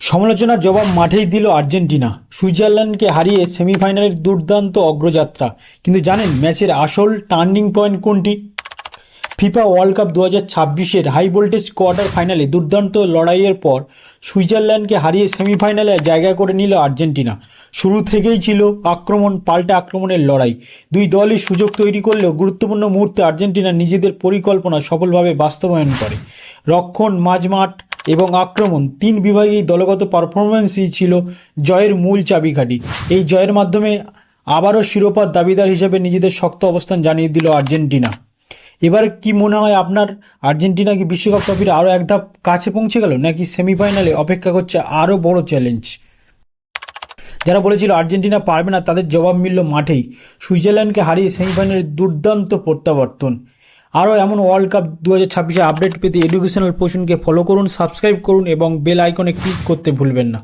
সমালোচনার জবাব মাঠেই দিল আর্জেন্টিনা। সুইজারল্যান্ডকে হারিয়ে সেমিফাইনালের দুর্দান্ত অগ্রযাত্রা। কিন্তু জানেন ম্যাচের আসল টার্নিং পয়েন্ট কোনটি? ফিফা ওয়ার্ল্ড কাপ 2026-এর হাই ভোল্টেজ কোয়ার্টার ফাইনালে দুর্দান্ত লড়াইয়ের পর সুইজারল্যান্ডকে হারিয়ে সেমিফাইনালে জায়গা করে নিল আর্জেন্টিনা। শুরু থেকেই ছিল আক্রমণ পাল্টা আক্রমণের লড়াই। দুই দলই সুযোগ তৈরি করলেও গুরুত্বপূর্ণ মুহূর্তে আর্জেন্টিনা নিজেদের পরিকল্পনা সফলভাবে বাস্তবায়ন করে। রক্ষণ, মাঝমাঠ এবং আক্রমণ তিন বিভাগেই দলগত পারফরম্যান্সই ছিল জয়ের মূল চাবিকাঠি। এই জয়ের মাধ্যমে আবারও শিরোপার দাবিদার হিসেবে নিজেদের শক্ত অবস্থান জানিয়ে দিল আর্জেন্টিনা। এবার কি মনে হয় আপনার, আর্জেন্টিনা কি বিশ্বকাপ ট্রফির আরও এক ধাপ কাছে পৌঁছে গেল, নাকি সেমিফাইনালে অপেক্ষা করছে আরও বড় চ্যালেঞ্জ? যারা বলেছিল আর্জেন্টিনা পারবে না, তাদের জবাব মিলল মাঠেই। সুইজারল্যান্ডকে হারিয়ে সেমিফাইনালের দুর্দান্ত প্রত্যাবর্তন। আরও এমন ওয়ার্ল্ড কাপ 2026 আপডেট পেতে এডুকেশনাল পোর্শনকে ফলো করুন, সাবস্ক্রাইব করুন এবং বেল আইকনে ক্লিক করতে ভুলবেন না।